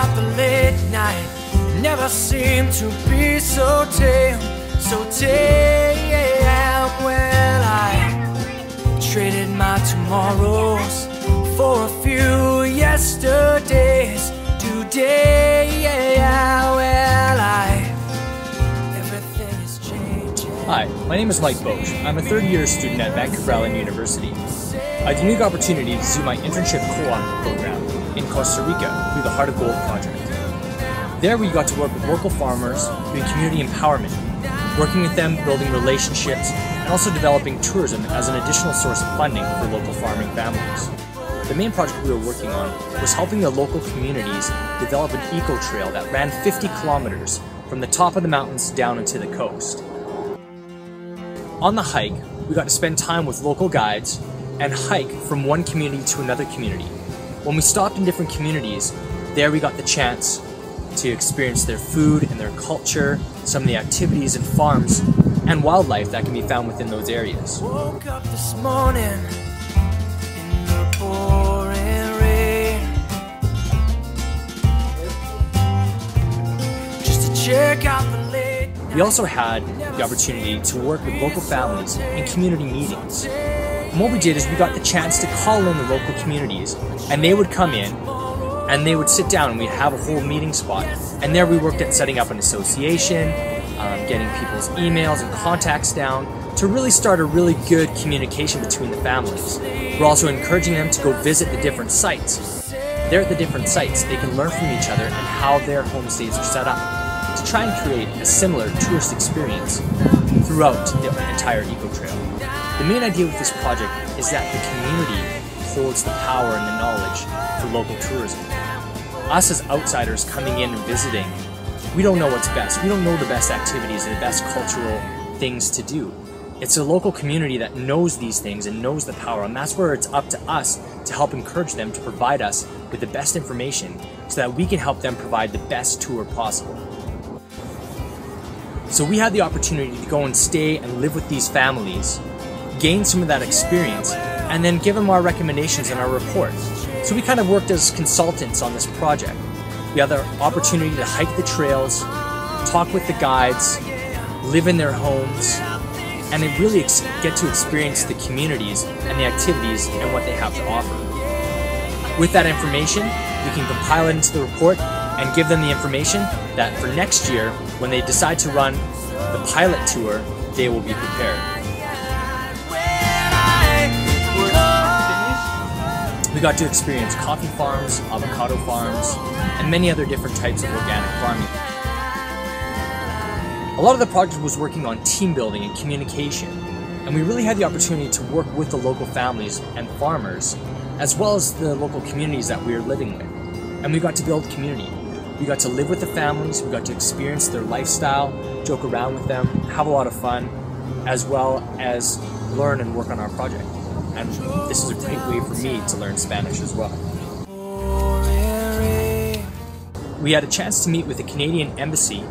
out the late night. Never seemed to be so tame, so tame. Well, I traded my tomorrows for a few yesterdays. Today, well, everything is changing. Hi, my name is Mike Bauche. I'm a third-year student at Vancouver Island University. I had the unique opportunity to do my internship co-op program in Costa Rica through the Heart of Gold project. There we got to work with local farmers, doing community empowerment, working with them, building relationships, and also developing tourism as an additional source of funding for local farming families. The main project we were working on was helping the local communities develop an eco-trail that ran 50 kilometers from the top of the mountains down into the coast. On the hike, we got to spend time with local guides and hike from one community to another community. When we stopped in different communities, there we got the chance to experience their food and their culture, some of the activities and farms and wildlife that can be found within those areas. Woke up this morning in the pouring rain, just to check out the late night. We also had the opportunity to work with local families in community meetings. And what we did is we got the chance to call in the local communities, and they would come in and they would sit down and we'd have a whole meeting spot. And there we worked at setting up an association, getting people's emails and contacts down to really start a really good communication between the families. We're also encouraging them to go visit the different sites. There at the different sites, they can learn from each other and how their homestays are set up to try and create a similar tourist experience throughout the entire eco-trail. The main idea with this project is that the community holds the power and the knowledge for local tourism. Us as outsiders coming in and visiting, we don't know what's best. We don't know the best activities and the best cultural things to do. It's a local community that knows these things and knows the power, and that's where it's up to us to help encourage them to provide us with the best information so that we can help them provide the best tour possible. So we had the opportunity to go and stay and live with these families, gain some of that experience, and then give them our recommendations in our report. So we kind of worked as consultants on this project. We had the opportunity to hike the trails, talk with the guides, live in their homes, and really get to experience the communities and the activities and what they have to offer. With that information, we can compile it into the report and give them the information that for next year, when they decide to run the pilot tour, they will be prepared. We got to experience coffee farms, avocado farms, and many other different types of organic farming. A lot of the project was working on team building and communication, and we really had the opportunity to work with the local families and farmers, as well as the local communities that we were living with. And we got to build community. We got to live with the families, we got to experience their lifestyle, joke around with them, have a lot of fun, as well as learn and work on our project. And this is a great way for me to learn Spanish as well. We had a chance to meet with the Canadian Embassy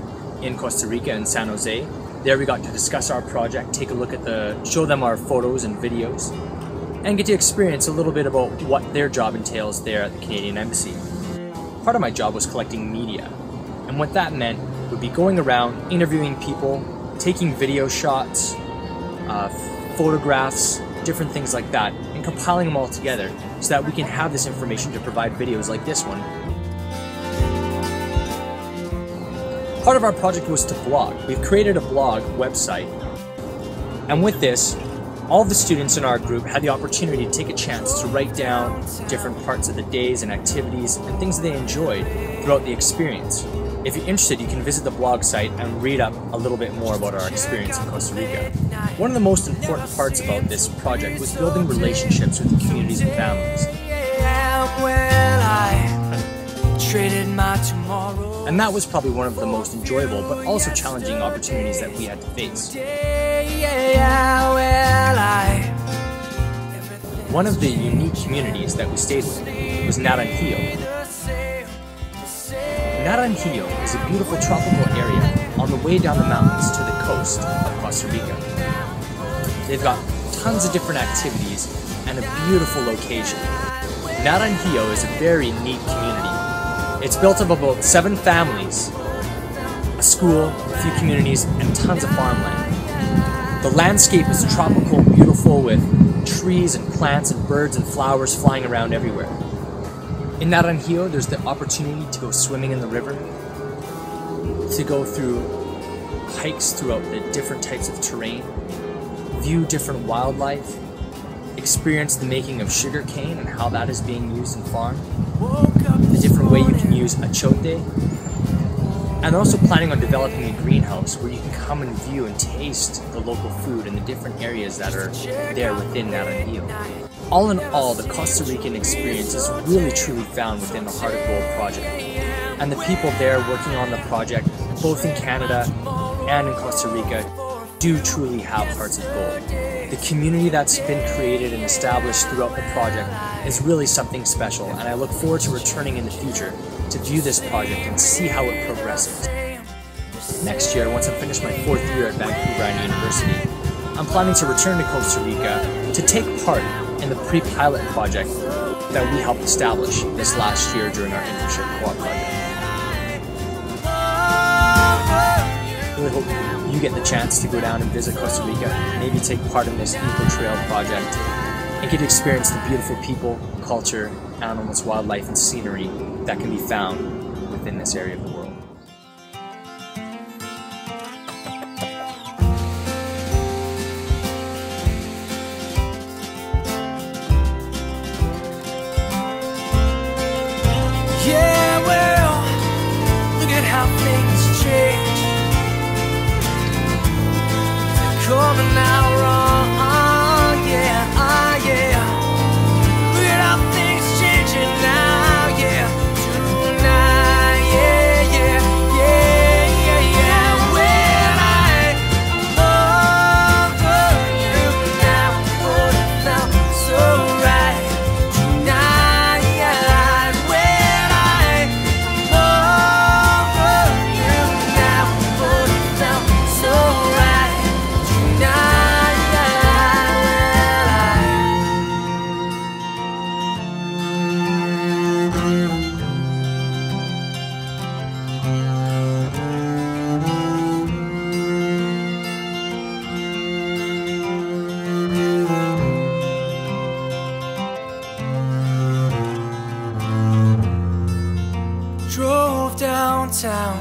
in Costa Rica and San Jose. There we got to discuss our project, take a look at show them our photos and videos, and get to experience a little bit about what their job entails there at the Canadian Embassy. Part of my job was collecting media, and what that meant would be going around, interviewing people, taking video shots, photographs, different things like that, and compiling them all together so that we can have this information to provide videos like this one. Part of our project was to blog. We've created a blog website, and with this, all of the students in our group had the opportunity to take a chance to write down different parts of the days and activities and things that they enjoyed throughout the experience. If you're interested, you can visit the blog site and read up a little bit more about our experience in Costa Rica. One of the most important parts about this project was building relationships with the communities and families. And that was probably one of the most enjoyable but also challenging opportunities that we had to face. One of the unique communities that we stayed with was Naranjillo. Naranjillo is a beautiful tropical area on the way down the mountains to the coast of Costa Rica. They've got tons of different activities and a beautiful location. Naranjillo is a very neat community. It's built of about 7 families, a school, a few communities, and tons of farmland. The landscape is tropical, beautiful, with trees and plants and birds and flowers flying around everywhere. In Naranjillo, there's the opportunity to go swimming in the river, to go through hikes throughout the different types of terrain, view different wildlife, experience the making of sugar cane and how that is being used and farmed, the different way you can use achote, and also planning on developing a greenhouse where you can come and view and taste the local food in the different areas that are there within Naranjillo. All in all, the Costa Rican experience is really truly found within the Heart of Gold project. And the people there working on the project, both in Canada and in Costa Rica, do truly have hearts of gold. The community that's been created and established throughout the project is really something special, and I look forward to returning in the future to view this project and see how it progresses. Next year, once I'm finished my 4th year at Vancouver Island University, I'm planning to return to Costa Rica to take part in the pre-pilot project that we helped establish this last year during our internship co-op project. I really hope you get the chance to go down and visit Costa Rica, maybe take part in this eco trail project, and get to experience the beautiful people, culture, animals, wildlife, and scenery that can be found within this area of the world. Yeah, well, look at how things change. They're coming out wrong, yeah, yeah. Look at how things changing now, yeah. Tonight, yeah, yeah, yeah, yeah, yeah. When I over you now, would have felt so right tonight. When I over you now, would have felt so right tonight. Drove downtown